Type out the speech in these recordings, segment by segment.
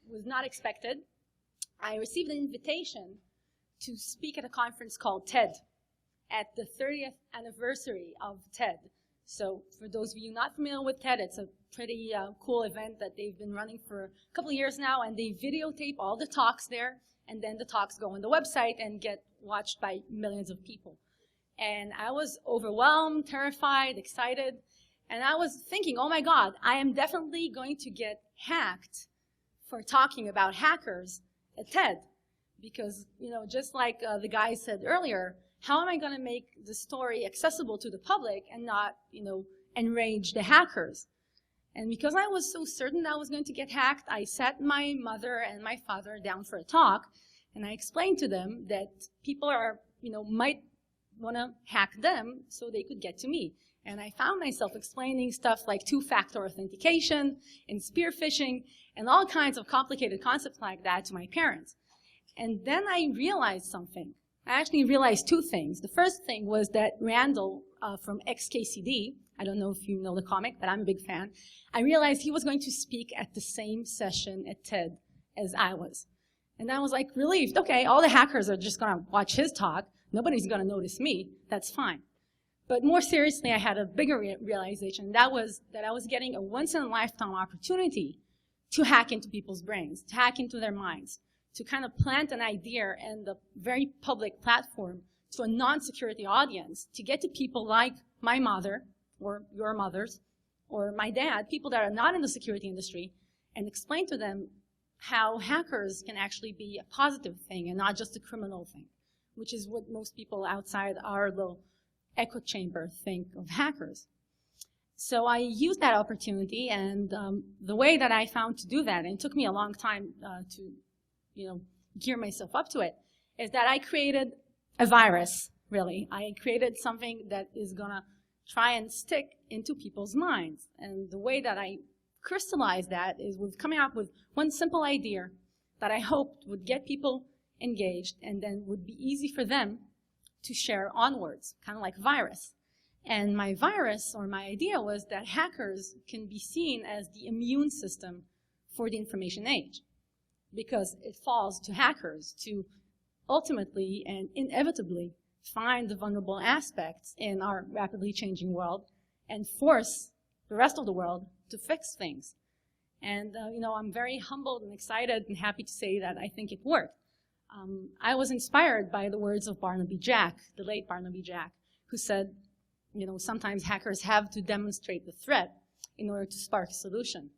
was not expected. I received an invitation to speak at a conference called TED at the 30th anniversary of TED. So for those of you not familiar with TED, it's a pretty cool event that they've been running for a couple of years now, and they videotape all the talks there, and then the talks go on the website and get watched by millions of people. And I was overwhelmed, terrified, excited, and I was thinking, oh my God, I am definitely going to get hacked for talking about hackers at TED. Because, just like the guy said earlier, how am I going to make the story accessible to the public and not, enrage the hackers? And because I was so certain I was going to get hacked, I sat my mother and my father down for a talk, and I explained to them that people might want to hack them so they could get to me. And I found myself explaining stuff like two-factor authentication and spear phishing and all kinds of complicated concepts like that to my parents. And then I realized something. I actually realized two things. The first thing was that Randall from XKCD, I don't know if you know the comic, but I'm a big fan, I realized he was going to speak at the same session at TED as I was. And I was like relieved. Okay, all the hackers are just going to watch his talk. Nobody's going to notice me. That's fine. But more seriously, I had a bigger realization. That was that I was getting a once-in-a-lifetime opportunity to hack into people's brains, to hack into their minds, to kind of plant an idea in the very public platform to a non-security audience, to get to people like my mother, or your mothers, or my dad, people that are not in the security industry, and explain to them how hackers can actually be a positive thing and not just a criminal thing, which is what most people outside our little echo chamber think of hackers. So I used that opportunity, and the way that I found to do that, and it took me a long time to gear myself up to it, is that I created a virus, really. I created something that is going to try and stick into people's minds. And the way that I crystallized that is with coming up with one simple idea that I hoped would get people engaged and then would be easy for them to share onwards, kind of like a virus. And my virus, or my idea, was that hackers can be seen as the immune system for the information age, because it falls to hackers to ultimately and inevitably find the vulnerable aspects in our rapidly changing world and force the rest of the world to fix things. And, I'm very humbled and excited and happy to say that I think it worked. I was inspired by the words of Barnaby Jack, the late Barnaby Jack, who said, sometimes hackers have to demonstrate the threat in order to spark a solution.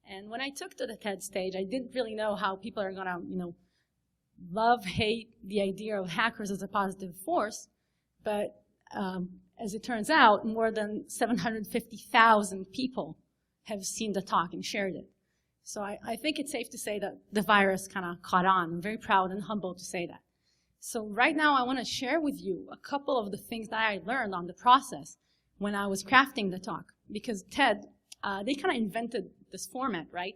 And when I took to the TED stage, I didn't really know how people are going to, love, hate the idea of hackers as a positive force. But as it turns out, more than 750,000 people have seen the talk and shared it. So I think it's safe to say that the virus kind of caught on. I'm very proud and humbled to say that. So right now I want to share with you a couple of the things that I learned on the process when I was crafting the talk. Because TED, they kind of invented this format, right,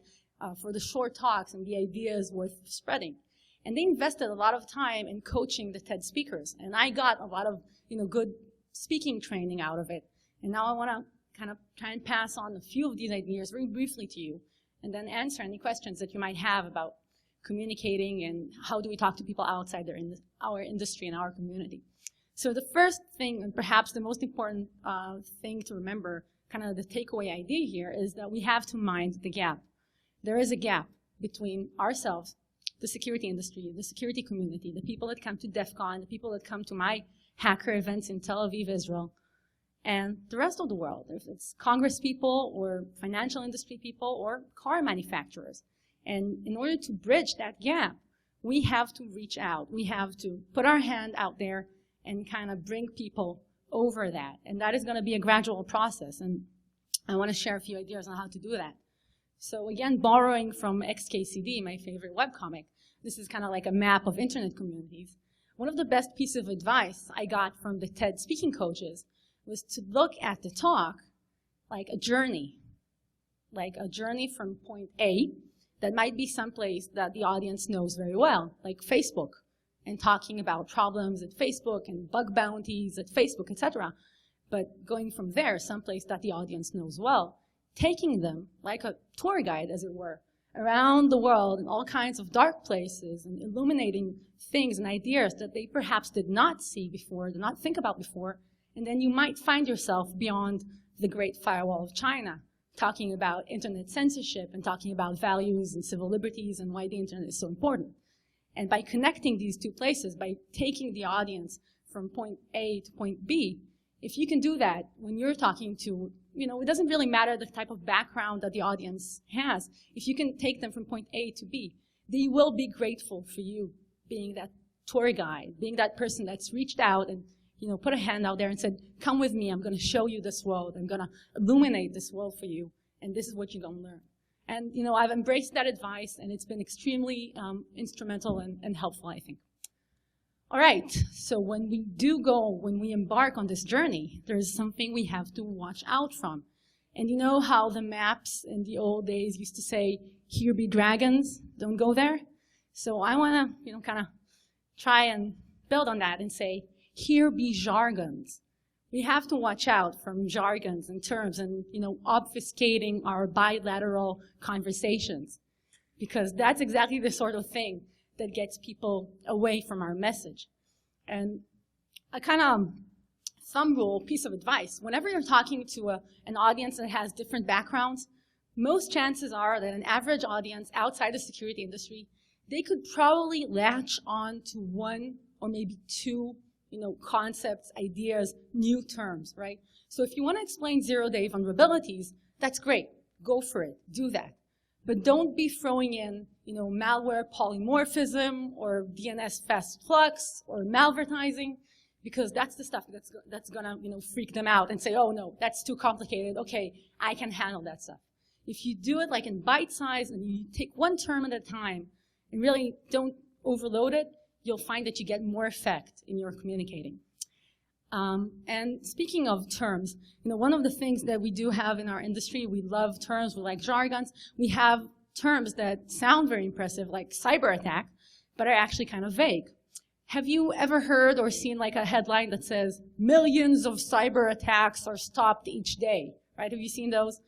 for the short talks and the ideas worth spreading. And they invested a lot of time in coaching the TED speakers. And I got a lot of, good speaking training out of it. And now I want to kind of try and pass on a few of these ideas very briefly to you, and then answer any questions that you might have about communicating and how do we talk to people outside our industry and our community. So the first thing, and perhaps the most important thing to remember, kind of the takeaway idea here, is that we have to mind the gap. There is a gap between ourselves, the security industry, the security community, the people that come to DEF CON, the people that come to my hacker events in Tel Aviv, Israel, and the rest of the world, if it's Congress people or financial industry people or car manufacturers. And in order to bridge that gap, we have to reach out. We have to put our hand out there and kind of bring people over that. And that is going to be a gradual process. And I want to share a few ideas on how to do that. So again, borrowing from XKCD, my favorite webcomic, this is kind of like a map of internet communities. One of the best pieces of advice I got from the TED speaking coaches was to look at the talk like a journey from point A that might be someplace that the audience knows very well, like Facebook, and talking about problems at Facebook and bug bounties at Facebook, etc. But going from there, someplace that the audience knows well, taking them like a tour guide, as it were, around the world in all kinds of dark places and illuminating things and ideas that they perhaps did not see before, did not think about before. And then you might find yourself beyond the Great Firewall of China, talking about internet censorship and talking about values and civil liberties and why the internet is so important. And by connecting these two places, by taking the audience from point A to point B, if you can do that when you're talking to, it doesn't really matter the type of background that the audience has. If you can take them from point A to B, they will be grateful for you being that tour guide, being that person that's reached out and, put a hand out there and said, come with me, I'm going to show you this world. I'm going to illuminate this world for you, and this is what you're going to learn. And, I've embraced that advice, and it's been extremely instrumental and helpful, I think. All right, so when we embark on this journey, there's something we have to watch out from. And you know how the maps in the old days used to say, here be dragons, don't go there? So I want to, kind of try and build on that and say, here be jargons. We have to watch out from jargons and terms and, obfuscating our bilateral conversations, because that's exactly the sort of thing that gets people away from our message. And a kind of thumb rule, piece of advice, whenever you're talking to an audience that has different backgrounds, most chances are that an average audience outside the security industry, they could probably latch on to one or maybe two, concepts, ideas, new terms, right? So if you want to explain zero-day vulnerabilities, that's great. Go for it. Do that. But don't be throwing in, malware polymorphism or DNS fast flux or malvertising, because that's the stuff that's gonna, freak them out and say, oh no, that's too complicated. Okay, I can handle that stuff. If you do it like in bite size and you take one term at a time and really don't overload it, you'll find that you get more effect in your communicating. And speaking of terms, one of the things that we do have in our industry, we love terms, we like jargons. We have terms that sound very impressive, like cyber attack, but are actually kind of vague. Have you ever heard or seen like a headline that says, millions of cyber attacks are stopped each day, right? Have you seen those?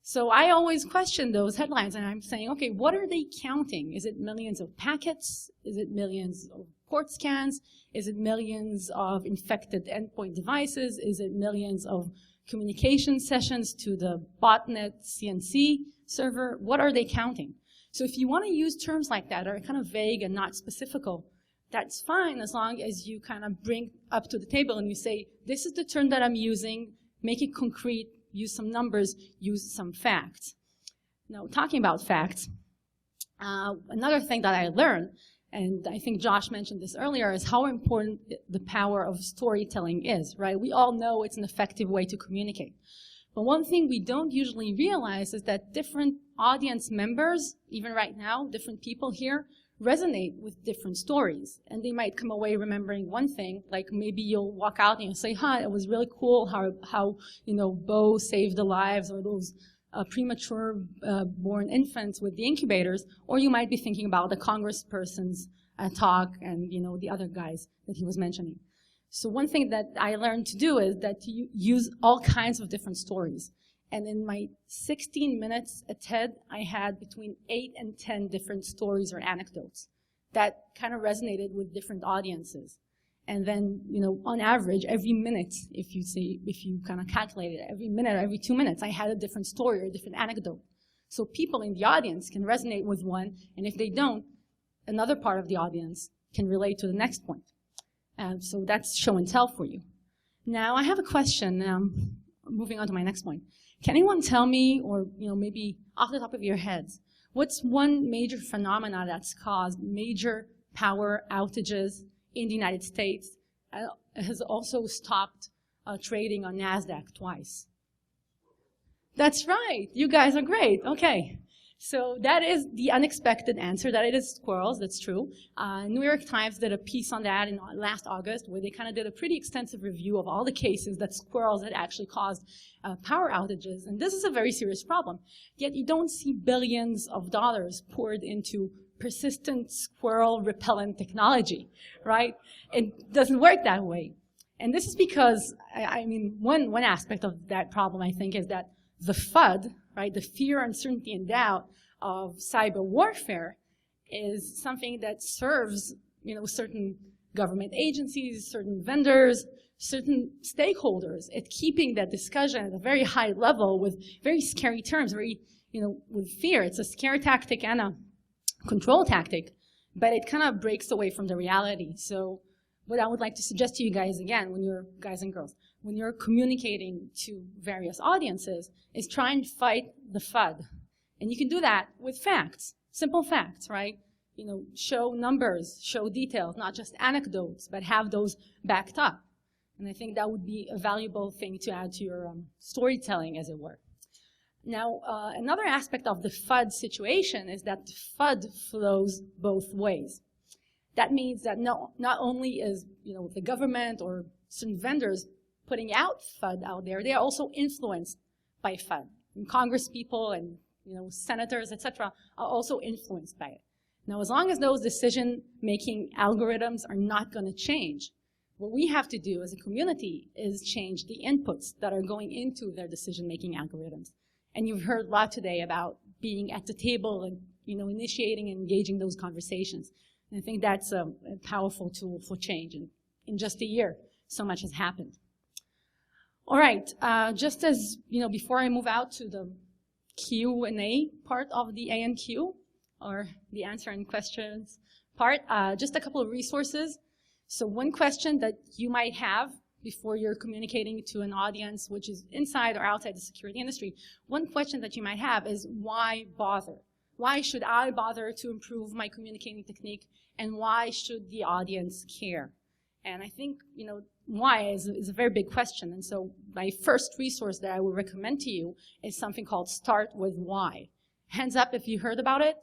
So I always question those headlines, and I'm saying, okay, what are they counting? Is it millions of packets? Is it millions of port scans? Is it millions of infected endpoint devices? Is it millions of communication sessions to the botnet CNC server? What are they counting? So if you want to use terms like that, or kind of vague and not specifical, that's fine as long as you kind of bring up to the table and you say, this is the term that I'm using, make it concrete, use some numbers, use some facts. Now, talking about facts, another thing that I learned, and I think Josh mentioned this earlier, is how important the power of storytelling is, right? We all know it's an effective way to communicate. But one thing we don't usually realize is that different audience members, even right now, different people here, resonate with different stories. And they might come away remembering one thing, like maybe you'll walk out and you'll say, it was really cool how Bo saved the lives of those premature born infants with the incubators, or you might be thinking about the congressperson's talk and, the other guys that he was mentioning. So one thing that I learned to do is that you use all kinds of different stories. And in my 16 minutes at TED, I had between 8 and 10 different stories or anecdotes that kind of resonated with different audiences. And then, on average, every minute, if you kind of calculate it, every minute, every 2 minutes, I had a different story or a different anecdote. So people in the audience can resonate with one, and if they don't, another part of the audience can relate to the next point. So that's show and tell for you. Now, I have a question, moving on to my next point. Can anyone tell me, or maybe off the top of your heads, what's one major phenomena that's caused major power outages in the United States, has also stopped trading on NASDAQ twice? That's right. You guys are great. Okay. So that is the unexpected answer, that it is squirrels. That's true. New York Times did a piece on that in last August, where they kind of did a pretty extensive review of all the cases that squirrels had actually caused power outages. And this is a very serious problem. Yet you don't see billions of dollars poured into persistent squirrel repellent technology, right? It doesn't work that way. And this is because, one aspect of that problem, I think, is that the FUD, right, the fear, uncertainty, and doubt of cyber warfare is something that serves, certain government agencies, certain vendors, certain stakeholders at keeping that discussion at a very high level with very scary terms, very, with fear. It's a scare tactic and a control tactic, but it kind of breaks away from the reality. So what I would like to suggest to you guys, again, guys and girls, when you're communicating to various audiences, is try and fight the FUD. And you can do that with facts, simple facts, right? Show numbers, show details, not just anecdotes, but have those backed up. And I think that would be a valuable thing to add to your storytelling, as it were. Now, another aspect of the FUD situation is that the FUD flows both ways. That means that not only is the government or some vendors putting out FUD out there, they are also influenced by FUD. And Congress people and senators, etc., are also influenced by it. Now, as long as those decision-making algorithms are not going to change, what we have to do as a community is change the inputs that are going into their decision-making algorithms. And you've heard a lot today about being at the table and initiating and engaging those conversations. And I think that's a powerful tool for change. And in just a year, so much has happened. All right, just as before I move out to the Q&A part of the ANQ, or the answer and questions part, just a couple of resources. So one question that you might have before you're communicating to an audience which is inside or outside the security industry, one question that you might have is, why bother? Why should I bother to improve my communicating technique, and why should the audience care? And I think, why is a very big question. And so my first resource that I would recommend to you is something called Start With Why. Hands up if you heard about it.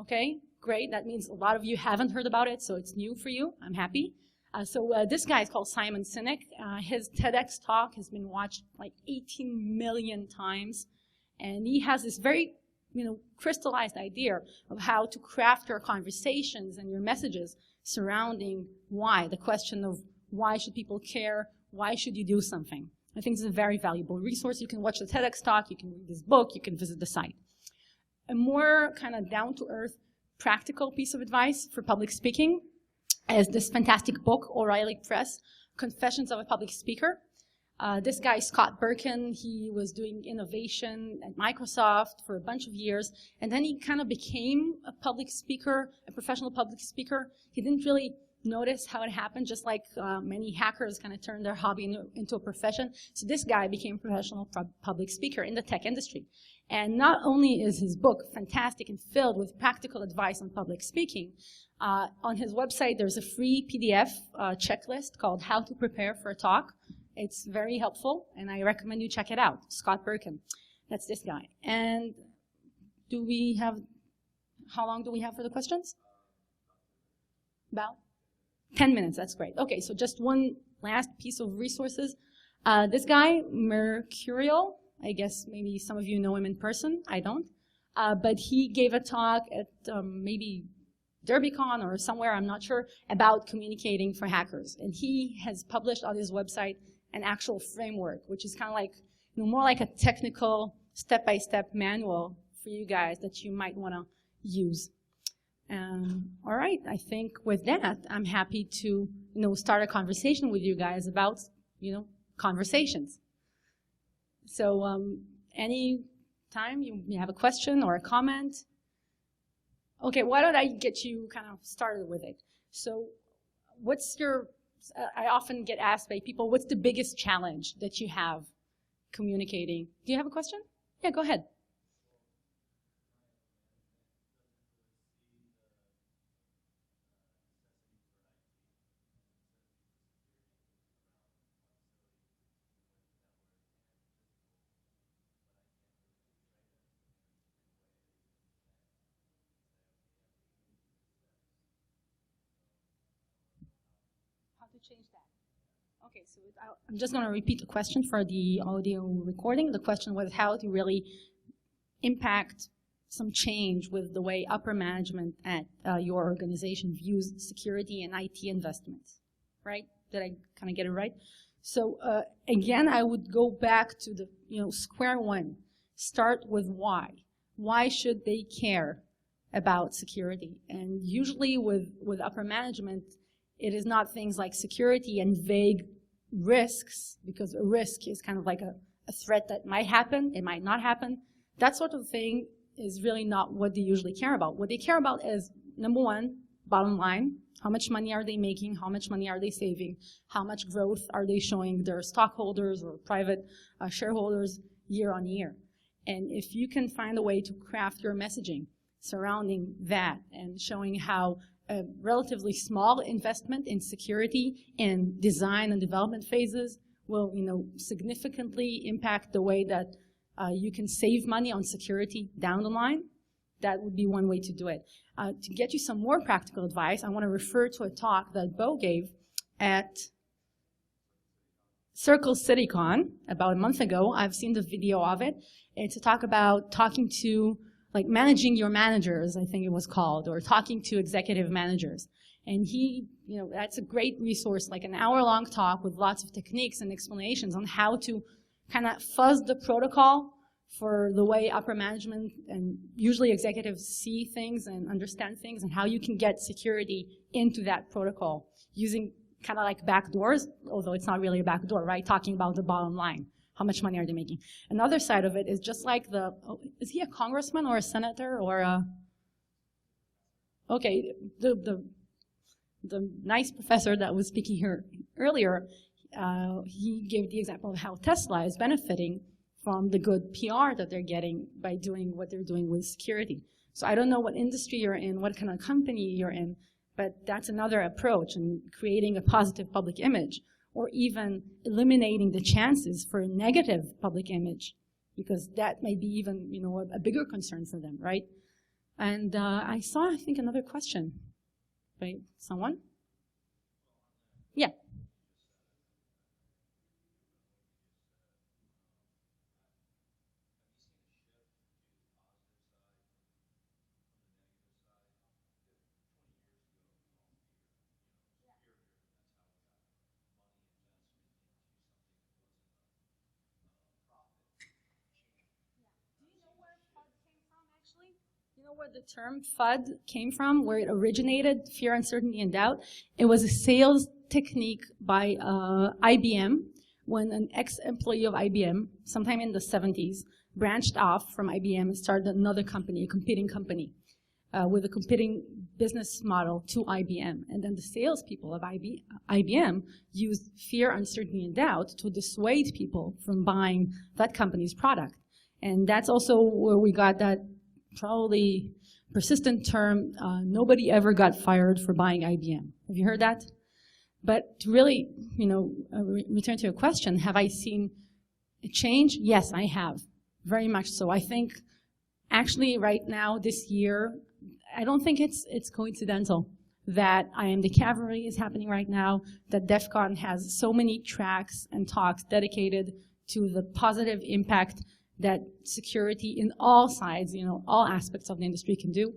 Okay, great. That means a lot of you haven't heard about it, so it's new for you. I'm happy. This guy is called Simon Sinek. His TEDx talk has been watched like 18 million times. And he has this very, crystallized idea of how to craft your conversations and your messages surrounding why, the question of why should people care, why should you do something. I think it's a very valuable resource. You can watch the TEDx talk, you can read this book, you can visit the site. A more kind of down-to-earth, practical piece of advice for public speaking is this fantastic book, O'Reilly Press, Confessions of a Public Speaker. This guy, Scott Berkun, he was doing innovation at Microsoft for a bunch of years, and then he kind of became a public speaker, a professional public speaker. He didn't really notice how it happened, just like many hackers kind of turned their hobby into a profession. So this guy became a professional public speaker in the tech industry. And not only is his book fantastic and filled with practical advice on public speaking, on his website there's a free PDF checklist called How to Prepare for a Talk. It's very helpful, and I recommend you check it out. Scott Berkun. That's this guy. And how long do we have for the questions? About 10 minutes, that's great. Okay, so just one last piece of resources. This guy, Mercurial, I guess maybe some of you know him in person, I don't. But he gave a talk at maybe DerbyCon or somewhere, I'm not sure, about communicating for hackers. And he has published on his website an actual framework, which is kind of like, more like a technical step-by-step manual for you guys that you might want to use. All right, I think with that, I'm happy to, start a conversation with you guys about, conversations. So any time you have a question or a comment. Okay, why don't I get you kind of started with it? So I often get asked by people, what's the biggest challenge that you have communicating? Do you have a question? Yeah, go ahead. Change that. Okay, so I'm just going to repeat the question for the audio recording. The question was how to really impact some change with the way upper management at your organization views security and IT investments, right? Did I kind of get it right? So again, I would go back to the square one. Start with why. why should they care about security? And usually with upper management, it is not things like security and vague risks, because a risk is kind of like a threat that might happen, it might not happen. That sort of thing is really not what they usually care about. What they care about is, number one, bottom line. How much money are they making? How much money are they saving? How much growth are they showing their stockholders or private shareholders year on year? And if you can find a way to craft your messaging surrounding that and showing how a relatively small investment in security in design and development phases will, significantly impact the way that you can save money on security down the line, that would be one way to do it. To get you some more practical advice, I want to refer to a talk that Bo gave at Circle CityCon about a month ago. I've seen the video of it. It's a talk about talking to, like, managing your managers, I think it was called, or talking to executive managers. And he, that's a great resource, like an hour-long talk with lots of techniques and explanations on how to kind of fuzz the protocol for the way upper management and usually executives see things and understand things, and how you can get security into that protocol using kind of like back doors, although it's not really a back door, right? Talking about the bottom line. How much money are they making? Another side of it is just like is he a congressman or a senator or a, okay, the nice professor that was speaking here earlier, he gave the example of how Tesla is benefiting from the good PR that they're getting by doing what they're doing with security. So I don't know what industry you're in, what kind of company you're in, but that's another approach in creating a positive public image, or even eliminating the chances for a negative public image, because that may be even, a bigger concern for them, right? And I saw, I think, another question by someone. Yeah. You know where the term FUD came from, where it originated, fear, uncertainty, and doubt? It was a sales technique by IBM, when an ex-employee of IBM, sometime in the 70s, branched off from IBM and started another company, a competing company, with a competing business model to IBM. And then the salespeople of IBM used fear, uncertainty, and doubt to dissuade people from buying that company's product. And that's also where we got that probably persistent term, nobody ever got fired for buying IBM. Have you heard that? But to really, return to your question, have I seen a change? Yes, I have. Very much so. I think actually right now, this year, I don't think it's coincidental that I Am the Cavalry is happening right now, that DEF CON has so many tracks and talks dedicated to the positive impact that security in all sides, all aspects of the industry can do.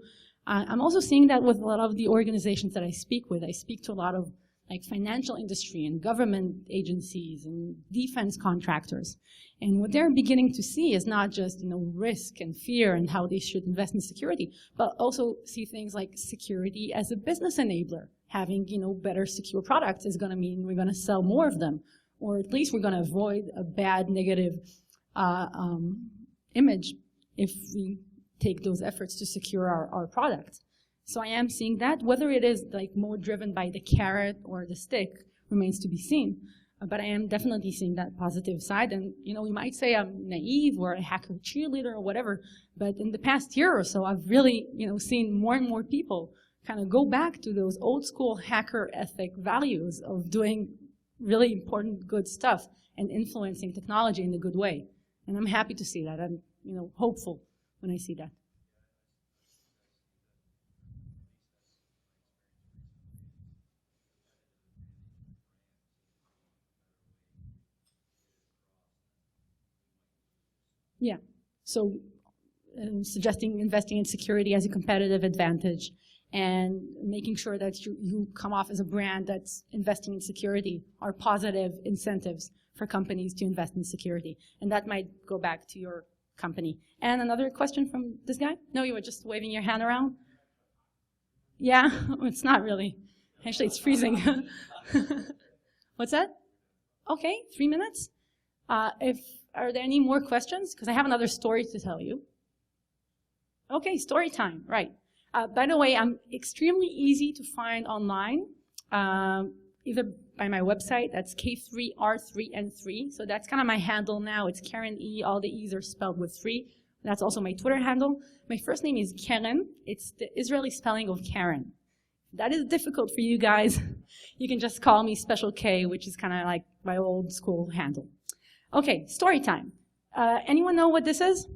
I'm also seeing that with a lot of the organizations that I speak with. I speak to a lot of like financial industry and government agencies and defense contractors. And what they're beginning to see is not just, risk and fear and how they should invest in security, but also see things like security as a business enabler. Having, better secure products is going to mean we're going to sell more of them, or at least we're going to avoid a bad negative image if we take those efforts to secure our product. So I am seeing that. Whether it is like more driven by the carrot or the stick remains to be seen. But I am definitely seeing that positive side. And, you might say I'm naive or a hacker cheerleader or whatever, but in the past year or so, I've really, seen more and more people kind of go back to those old school hacker ethic values of doing really important, good stuff and influencing technology in a good way. And I'm happy to see that. I'm, hopeful when I see that. Yeah. So suggesting investing in security as a competitive advantage and making sure that you come off as a brand that's investing in security are positive incentives for companies to invest in security. And that might go back to your company. And another question from this guy? No, you were just waving your hand around? Yeah, it's not really. Actually, it's freezing. What's that? Okay, 3 minutes. Are there any more questions? Because I have another story to tell you. Okay, story time, right. By the way, I'm extremely easy to find online, either by my website, that's K3R3N3. So that's kind of my handle now. It's Karen E. All the E's are spelled with 3. That's also my Twitter handle. My first name is Karen. It's the Israeli spelling of Karen. That is difficult for you guys. You can just call me Special K, which is kind of like my old school handle. Okay, story time. Anyone know what this is?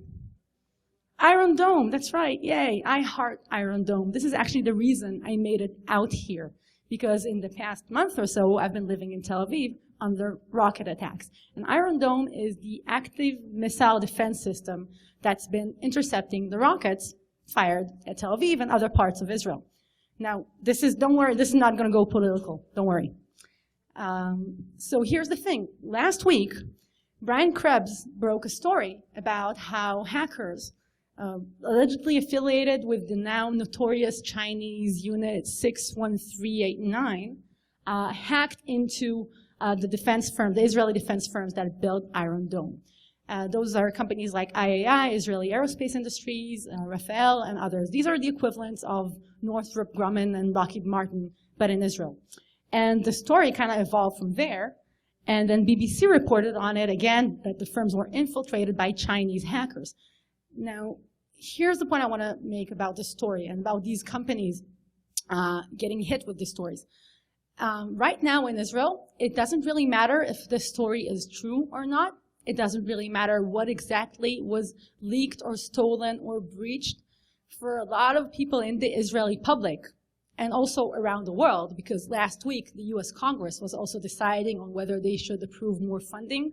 Iron Dome, that's right, yay. I heart Iron Dome. This is actually the reason I made it out here. Because in the past month or so, I've been living in Tel Aviv under rocket attacks. And Iron Dome is the active missile defense system that's been intercepting the rockets fired at Tel Aviv and other parts of Israel. Now, don't worry, this is not going to go political. Don't worry. So here's the thing. Last week, Brian Krebs broke a story about how hackers allegedly affiliated with the now notorious Chinese unit 61389 hacked into the defense firm, the Israeli defense firms that built Iron Dome. Those are companies like IAI, Israeli Aerospace Industries, Rafael, and others. These are the equivalents of Northrop Grumman and Lockheed Martin, but in Israel. And the story kind of evolved from there. And then BBC reported on it again, that the firms were infiltrated by Chinese hackers. Now, here's the point I want to make about this story and about these companies getting hit with these stories. Right now in Israel, it doesn't really matter if the story is true or not. It doesn't really matter what exactly was leaked or stolen or breached. For a lot of people in the Israeli public, and also around the world, because last week the US Congress was also deciding on whether they should approve more funding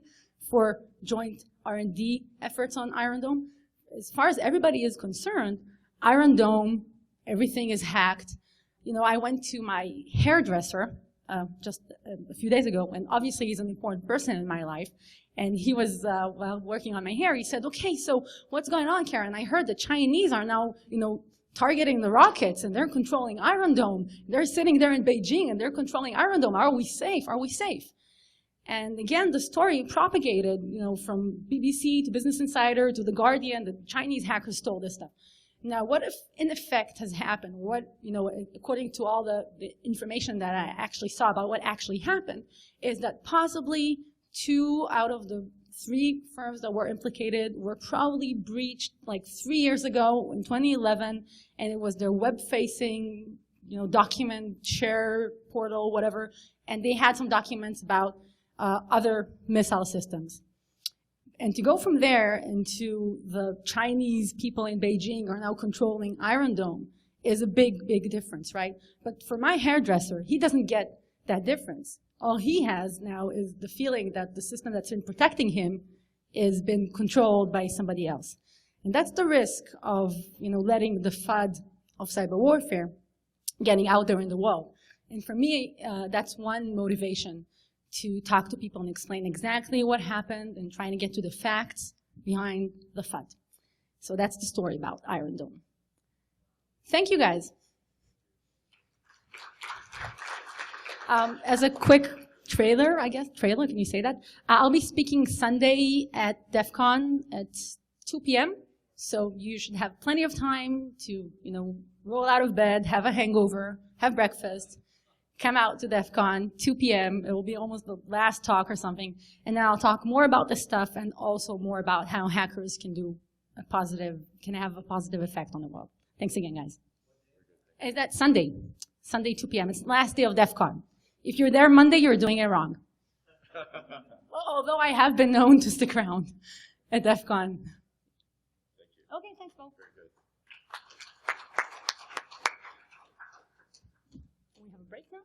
for joint R&D efforts on Iron Dome. As far as everybody is concerned, Iron Dome, everything is hacked. You know, I went to my hairdresser just a few days ago, and obviously he's an important person in my life, and he was, while working on my hair, he said, okay, so what's going on, Karen? I heard the Chinese are now, targeting the rockets, and they're controlling Iron Dome. They're sitting there in Beijing, and they're controlling Iron Dome. Are we safe? Are we safe? And again, the story propagated, from BBC to Business Insider to The Guardian. The Chinese hackers stole this stuff. Now, what if, in effect, has happened? What, according to all the information that I actually saw about what actually happened, is that possibly 2 out of the 3 firms that were implicated were probably breached like 3 years ago in 2011, and it was their web-facing, document share portal, whatever, and they had some documents about other missile systems. And to go from there into the Chinese people in Beijing are now controlling Iron Dome is a big, big difference, right? But for my hairdresser, he doesn't get that difference. All he has now is the feeling that the system that's been protecting him is been controlled by somebody else. And that's the risk of, letting the FUD of cyber warfare getting out there in the world. And for me, that's one motivation to talk to people and explain exactly what happened and trying to get to the facts behind the FUD. So that's the story about Iron Dome. Thank you, guys. As a quick trailer, can you say that? I'll be speaking Sunday at DEF CON at 2 p.m. So you should have plenty of time to, roll out of bed, have a hangover, have breakfast, come out to DEF CON, 2 p.m. It will be almost the last talk or something. And then I'll talk more about this stuff and also more about how hackers can have a positive effect on the world. Thanks again, guys. Is that Sunday, 2 p.m. It's the last day of DEF CON. If you're there Monday, you're doing it wrong. Well, although I have been known to stick around at DEF CON. Thank you. Okay, thanks, Paul. Very good. Do we have a break now?